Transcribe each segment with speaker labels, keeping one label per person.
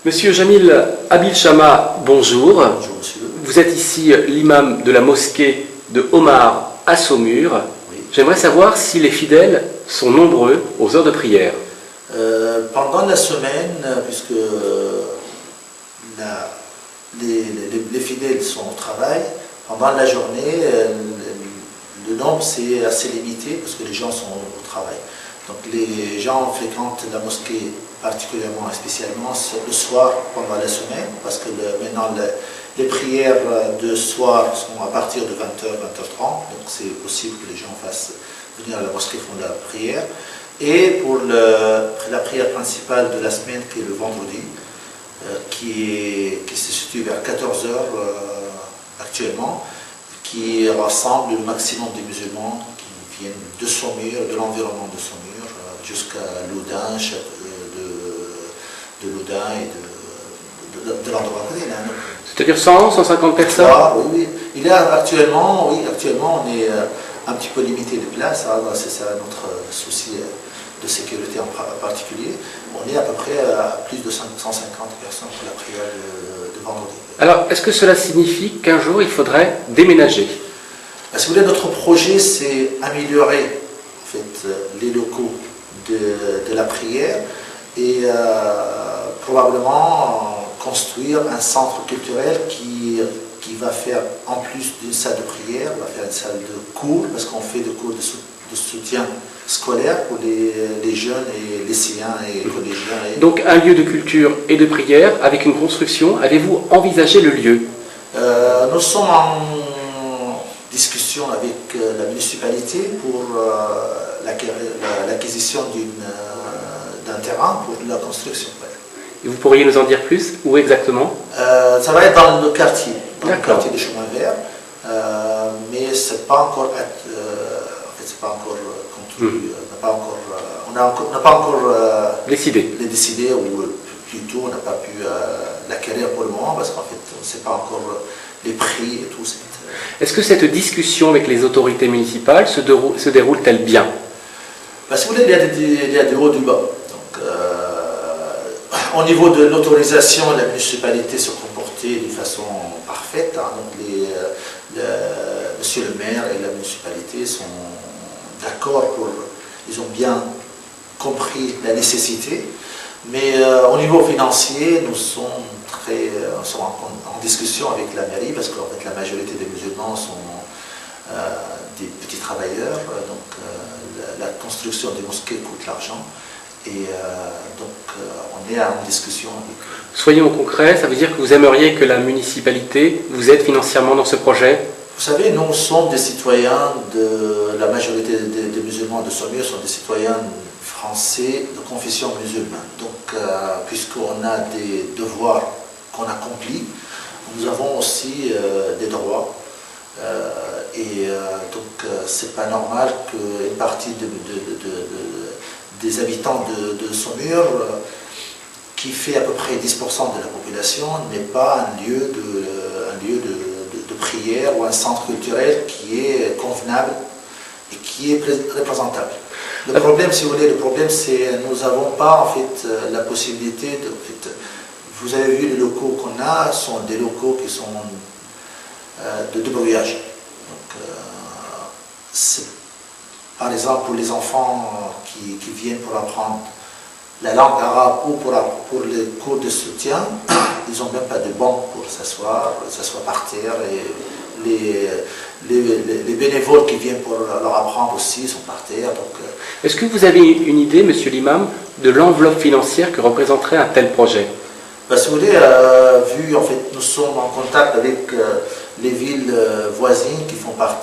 Speaker 1: Monsieur Jamil Abil Chama, bonjour.
Speaker 2: Bonjour monsieur.
Speaker 1: Vous êtes ici l'imam de la mosquée de Omar à Saumur.
Speaker 2: Oui.
Speaker 1: J'aimerais savoir si les fidèles sont nombreux aux heures de prière.
Speaker 2: Pendant la semaine, puisque les fidèles sont au travail, pendant la journée, le nombre c'est assez limité parce que les gens sont au travail. Donc les gens fréquentent la mosquée particulièrement et spécialement le soir pendant la semaine, parce que maintenant les prières de soir sont à partir de 20h, 20h30, donc c'est possible que les gens fassent venir à la mosquée font la prière. Et pour la prière principale de la semaine, qui est le vendredi, qui se situe vers 14h actuellement, qui rassemble le maximum des musulmans qui viennent de Saumur, de l'environnement de Saumur, jusqu'à Loudun, de Loudun et de l'endroit à côté.
Speaker 1: C'est-à-dire 100, 150 personnes?
Speaker 2: Oui. Il y a actuellement, on est un petit peu limité les places, c'est ça notre souci de sécurité en particulier. On est à peu près à plus de 150 personnes pour la prière de vendredi.
Speaker 1: Alors, est-ce que cela signifie qu'un jour il faudrait déménager?
Speaker 2: Si vous voulez, notre projet, c'est améliorer en fait, les locaux de la prière et probablement construire un centre culturel qui va faire, en plus d'une salle de prière, va faire une salle de cours, parce qu'on fait des cours de soutien scolaire pour les jeunes et lycéens et collégiens.
Speaker 1: Donc un lieu de culture et de prière avec une construction. Avez-vous envisagé le lieu?
Speaker 2: Nous sommes en discussion avec la municipalité pour l'acquisition d'un terrain pour la construction.
Speaker 1: Et vous pourriez nous en dire plus? Où exactement?
Speaker 2: Ça va être dans le quartier, des chemins verts, mais c'est pas encore, c'est pas encore construit, on n'a pas encore
Speaker 1: décidé,
Speaker 2: ou plutôt on n'a pas pu l'acquérir pour le moment parce qu'en fait on ne sait pas encore les prix et tout.
Speaker 1: Est-ce que cette discussion avec les autorités municipales se déroule-t-elle bien?
Speaker 2: Si vous voulez, il y a du haut du bas. Donc, au niveau de l'autorisation, la municipalité se comportait de façon parfaite. Donc monsieur le maire et la municipalité sont d'accord ils ont bien compris la nécessité. Mais au niveau financier, nous sommes en discussion avec la mairie parce qu'en fait la majorité des musulmans sont des petits travailleurs. Donc la construction des mosquées coûte l'argent. Et donc on est en discussion avec eux.
Speaker 1: Soyons concrets, ça veut dire que vous aimeriez que la municipalité vous aide financièrement dans ce projet?
Speaker 2: Vous savez, nous sommes des citoyens la majorité des musulmans de Saumur sont des citoyens français de confession musulmane. Donc, puisqu'on a des devoirs qu'on accomplit, nous avons aussi des droits. Donc, c'est pas normal qu'une partie des habitants de Saumur, qui fait à peu près 10% de la population, n'ait pas un lieu de prière ou un centre culturel qui est convenable et qui est représentable. Le problème, si vous voulez, c'est que nous n'avons pas en fait la possibilité de. Vous avez vu les locaux qu'on a sont des locaux qui sont de brouillage. Donc, par exemple, pour les enfants qui viennent pour apprendre la langue arabe ou pour les cours de soutien, ils n'ont même pas de banc pour s'asseoir par terre. Et les bénévoles qui viennent pour leur apprendre aussi sont par terre.
Speaker 1: Est-ce que vous avez une idée, monsieur l'imam, de l'enveloppe financière que représenterait un tel projet?
Speaker 2: Si vous voulez, vu en fait, nous sommes en contact avec les villes voisines qui font à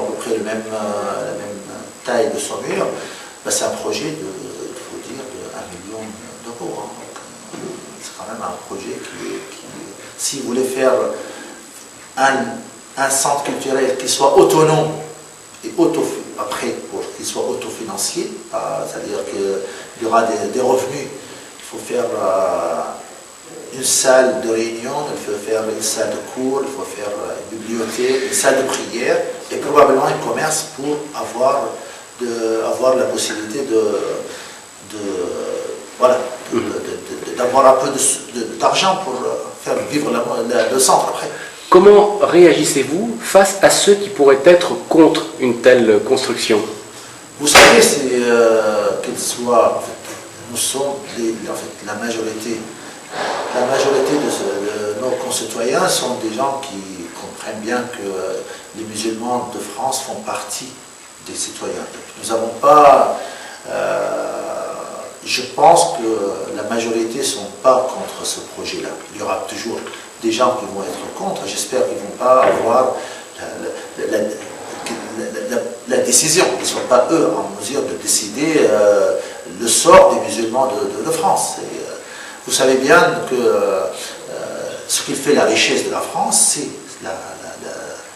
Speaker 2: peu près la même taille de Saumur, c'est un projet de 1 million d'euros. C'est quand même un projet qui si vous voulez faire un centre culturel qui soit autonome et après pour qu'il soit autofinancier, c'est-à-dire qu'il y aura des revenus. Il faut faire une salle de réunion, il faut faire une salle de cours, il faut faire une bibliothèque, une salle de prière et probablement un commerce pour avoir la possibilité d'avoir un peu d'argent pour faire vivre le centre après.
Speaker 1: Comment réagissez-vous face à ceux qui pourraient être contre une telle construction?
Speaker 2: Vous savez, c'est qu'il soit, en fait, nous sommes la majorité. La majorité de nos concitoyens sont des gens qui comprennent bien que les musulmans de France font partie des citoyens. Donc, nous n'avons pas... je pense que la majorité ne sont pas contre ce projet-là. Il y aura toujours des gens qui vont être contre. J'espère qu'ils ne vont pas avoir la décision. Ils ne sont pas, eux, en mesure de décider le sort des musulmans de France. Et, vous savez bien que ce qui fait la richesse de la France, c'est la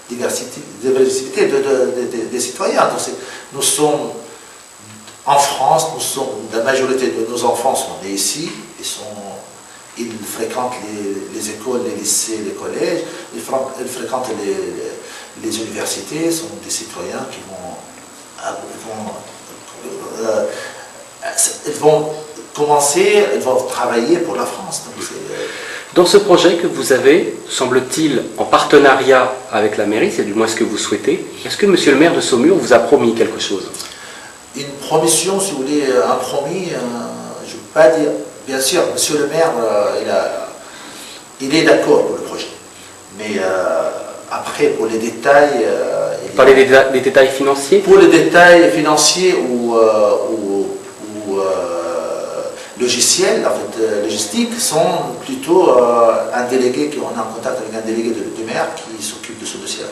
Speaker 2: diversité des citoyens. Donc, nous sommes en France, la majorité de nos enfants sont nés ici, ils fréquentent les écoles, les lycées, les collèges, ils fréquentent les universités, sont des citoyens qui vont commencer, ils vont travailler pour la France. Donc
Speaker 1: dans ce projet que vous avez, semble-t-il, en partenariat avec la mairie, c'est du moins ce que vous souhaitez, est-ce que monsieur le maire de Saumur vous a promis quelque chose?
Speaker 2: Une promission, si vous voulez, un promis, je ne peux pas dire. Bien sûr, monsieur le maire, il est d'accord pour le projet. Mais après, pour les détails...
Speaker 1: Vous parlez des détails financiers?
Speaker 2: Pour les détails financiers ou logiciels, en fait, logistiques, sont plutôt un délégué, on est en contact avec un délégué du maire qui s'occupe de ce dossier.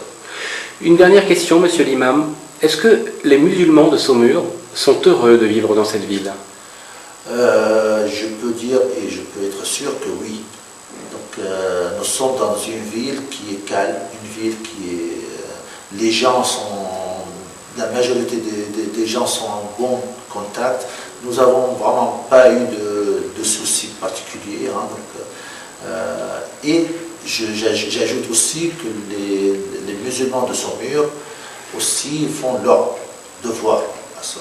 Speaker 1: Une dernière question, monsieur l'imam. Est-ce que les musulmans de Saumur sont heureux de vivre dans cette ville?
Speaker 2: Je peux dire et je peux être sûr que oui. Donc, nous sommes dans une ville qui est calme, une ville qui est... les gens sont... La majorité des gens sont en bon contact. Nous n'avons vraiment pas eu de soucis particuliers. Hein, donc, et j'ajoute aussi que les musulmans de Saumur aussi font leur devoir à ce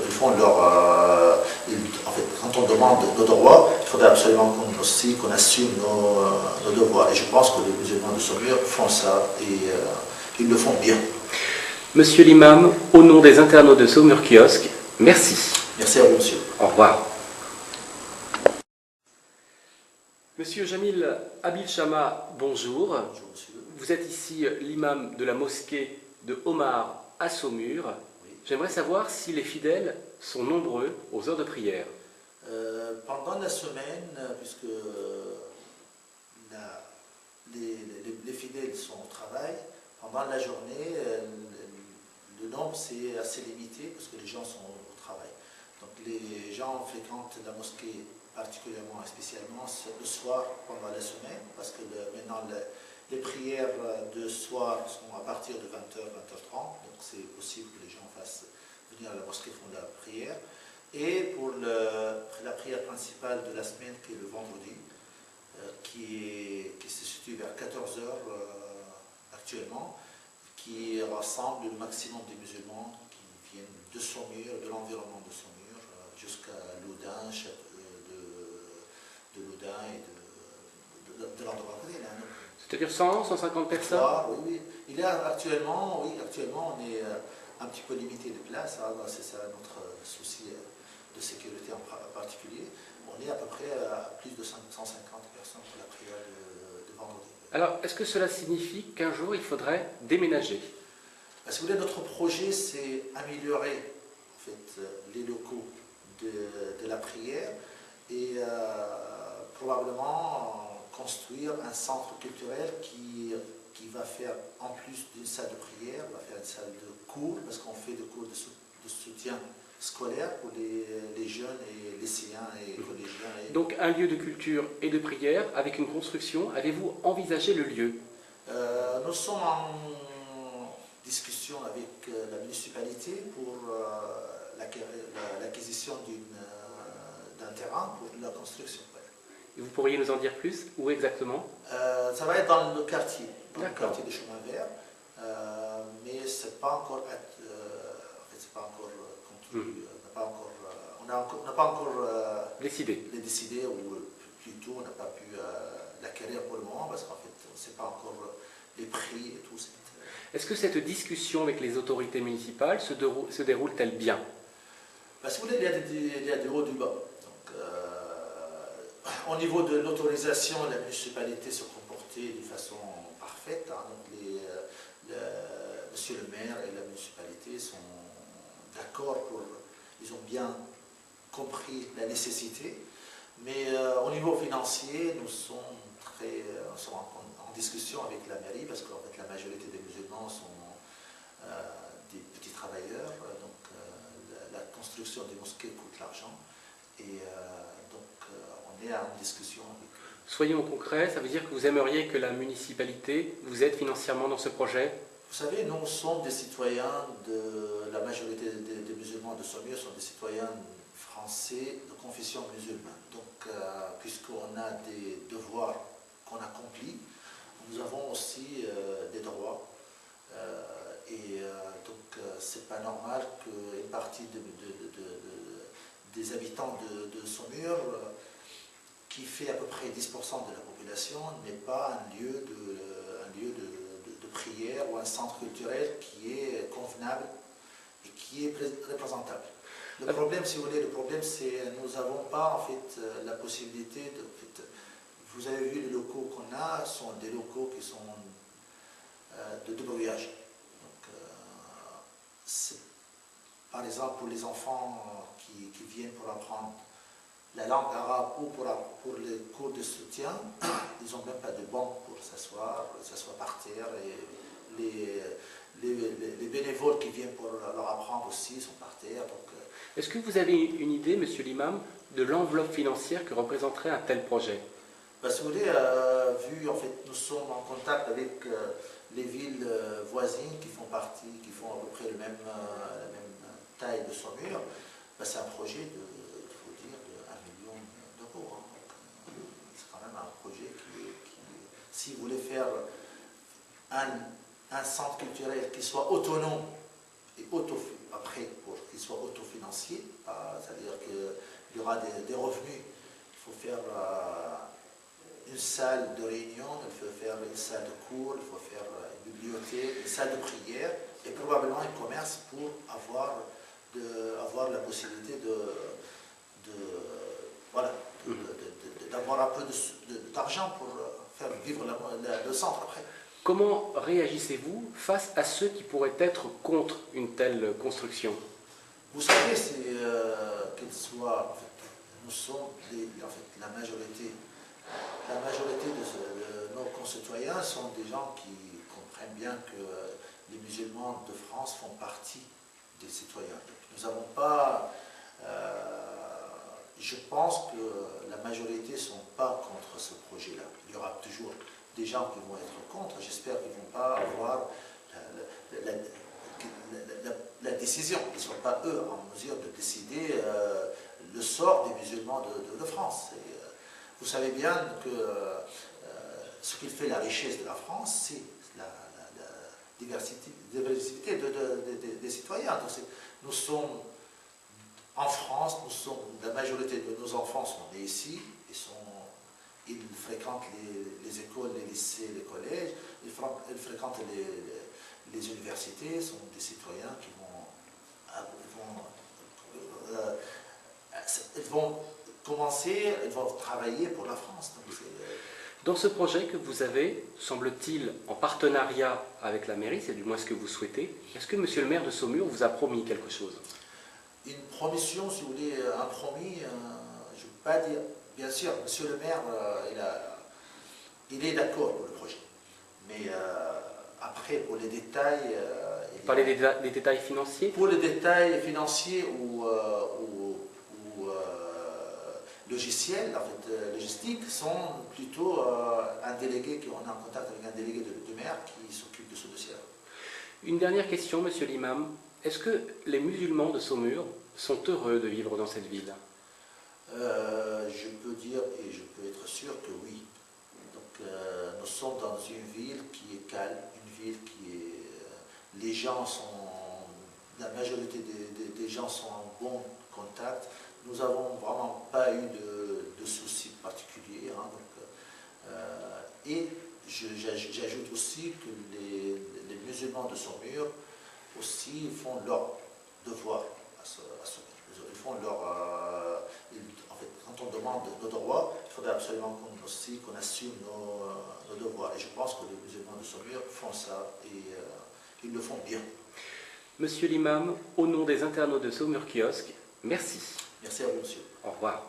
Speaker 2: ils font leur... en fait, quand on demande nos droits, il faudrait absolument qu'on assume nos devoirs. Et je pense que les musulmans de Saumur font ça et ils le font bien.
Speaker 1: Monsieur l'imam, au nom des internautes de Saumur Kiosque, merci.
Speaker 2: Merci à vous, monsieur.
Speaker 1: Au revoir. Monsieur Jamil Abil-Chama, bonjour.
Speaker 2: Bonjour, monsieur.
Speaker 1: Vous êtes ici l'imam de la mosquée de Omar à Saumur. Oui. J'aimerais savoir si les fidèles sont nombreux aux heures de prière.
Speaker 2: Pendant la semaine, puisque les fidèles sont au travail, pendant la journée, le nombre c'est assez limité parce que les gens sont au travail. Donc les gens fréquentent la mosquée particulièrement et spécialement le soir pendant la semaine parce que maintenant les prières de soir sont à partir de 20h, 20h30, donc c'est possible que les gens fassent venir à la mosquée font la prière. Et pour la prière principale de la semaine qui est le vendredi, qui se situe vers 14h actuellement, qui rassemble le maximum des musulmans qui viennent de Saumur, de l'environnement de Saumur, jusqu'à Loudun, de Loudun et de l'endroit à côté.
Speaker 1: C'est-à-dire 100, 150 personnes?
Speaker 2: Oui, oui. Il y a actuellement, on est un petit peu limité de place, hein, c'est ça notre souci de sécurité en particulier. On est à peu près à plus de 150 personnes pour la prière de vendredi.
Speaker 1: Alors, est-ce que cela signifie qu'un jour il faudrait déménager?
Speaker 2: Si vous voulez, notre projet, c'est améliorer en fait, les locaux de la prière et probablement construire un centre culturel qui va faire, en plus d'une salle de prière, va faire une salle de cours, parce qu'on fait des cours de soutien scolaire pour les jeunes et lycéens et collégiens.
Speaker 1: Donc un lieu de culture et de prière avec une construction. Avez-vous envisagé le lieu?
Speaker 2: Nous sommes en discussion avec la municipalité pour l'acquisition d'un terrain pour la construction.
Speaker 1: Et vous pourriez nous en dire plus? Où exactement?
Speaker 2: Ça va être dans le quartier,
Speaker 1: dans le quartier
Speaker 2: des Chemins Verts, mais c'est pas encore conclu, on n'a pas encore
Speaker 1: décidé,
Speaker 2: ou plutôt on n'a pas pu sait pas encore les prix et tout.
Speaker 1: Est-ce que cette discussion avec les autorités municipales se déroule-t-elle bien?
Speaker 2: Parce que il y a des hauts du bas. Donc, au niveau de l'autorisation, la municipalité se comportait de façon parfaite. Hein. Donc monsieur le maire et la municipalité sont d'accord ils ont bien compris la nécessité. Mais au niveau financier, nous sommes en discussion avec la mairie parce qu'en fait la majorité des musulmans sont des petits travailleurs. Donc la construction des mosquées coûte l'argent. Et on est en discussion avec eux.
Speaker 1: Soyons concrets, ça veut dire que vous aimeriez que la municipalité vous aide financièrement dans ce projet?
Speaker 2: Vous savez, nous sommes des citoyens la majorité des musulmans de Saumur sont des citoyens français de confession musulmane. Donc, puisqu'on a des devoirs qu'on accomplit, nous avons aussi des droits. Donc, c'est pas normal qu'une partie des habitants de Saumur, qui fait à peu près 10% de la population, n'ait pas un lieu de prière ou un centre culturel qui est convenable et qui est représentable. Le problème, si vous voulez, c'est que nous n'avons pas en fait la possibilité de. Vous avez vu les locaux qu'on a sont des locaux qui sont de brouillage. Donc, par exemple, pour les enfants qui viennent pour apprendre la langue arabe ou pour les cours de soutien, ils n'ont même pas de banc pour s'asseoir par terre. Et les bénévoles qui viennent pour leur apprendre aussi sont par terre.
Speaker 1: Est-ce que vous avez une idée, monsieur l'imam, de l'enveloppe financière que représenterait un tel projet?
Speaker 2: Parce que vous voyez, en fait, nous sommes en contact avec les villes voisines qui font à peu près la même taille de Saumur, c'est un projet de 1 million d'euros. Hein. C'est quand même un projet si vous voulez faire un centre culturel qui soit autonome et après pour qu'il soit autofinancier, c'est-à-dire qu'il y aura des revenus. Il faut faire une salle de réunion, il faut faire une salle de cours, il faut faire une bibliothèque, une salle de prière et probablement un commerce pour avoir la possibilité d'avoir un peu d'argent pour faire vivre le centre après.
Speaker 1: Comment réagissez-vous face à ceux qui pourraient être contre une telle construction?
Speaker 2: Vous savez, nous sommes la majorité de nos concitoyens sont des gens qui comprennent bien que les musulmans de France font partie des citoyens. Donc, nous n'avons pas. Je pense que la majorité ne sont pas contre ce projet-là. Il y aura toujours des gens qui vont être contre. J'espère qu'ils ne vont pas avoir la décision. Ils ne sont pas, eux, en mesure de décider le sort des musulmans de France. Vous savez bien que ce qui fait la richesse de la France, c'est la diversité des citoyens. Donc, nous sommes en France, la majorité de nos enfants sont nés ici, ils fréquentent les écoles, les lycées, les collèges, ils fréquentent les universités, sont des citoyens qui vont commencer, ils vont travailler pour la France. Donc
Speaker 1: dans ce projet que vous avez, semble-t-il, en partenariat avec la mairie, c'est du moins ce que vous souhaitez, est-ce que monsieur le maire de Saumur vous a promis quelque chose?
Speaker 2: Une promission, si vous voulez, un promis, je ne peux pas dire. Bien sûr, monsieur le maire, il est d'accord pour le projet. Mais après, pour les détails...
Speaker 1: Vous parlez des détails financiers?
Speaker 2: Pour les détails financiers ou logiciels, en fait, logistiques, sont plutôt un délégué, on est en contact avec un délégué de maire qui s'occupe de ce dossier.
Speaker 1: Une dernière question, monsieur l'imam. Est-ce que les musulmans de Saumur sont heureux de vivre dans cette ville?
Speaker 2: Je peux dire et je peux être sûr que oui. Donc, nous sommes dans une ville qui est calme, une ville qui est... la majorité des gens sont en bon contact. Nous n'avons vraiment pas eu de soucis particuliers. Hein, et j'ajoute aussi que les musulmans de Saumur aussi font leur devoir à Saumur. Ils font leur... en fait, quand on demande nos droits, il faudrait absolument qu'on assume nos devoirs. Et je pense que les musulmans de Saumur font ça et ils le font bien.
Speaker 1: Monsieur l'imam, au nom des internautes de Saumur Kiosque, merci.
Speaker 2: Merci à vous, monsieur.
Speaker 1: Au revoir.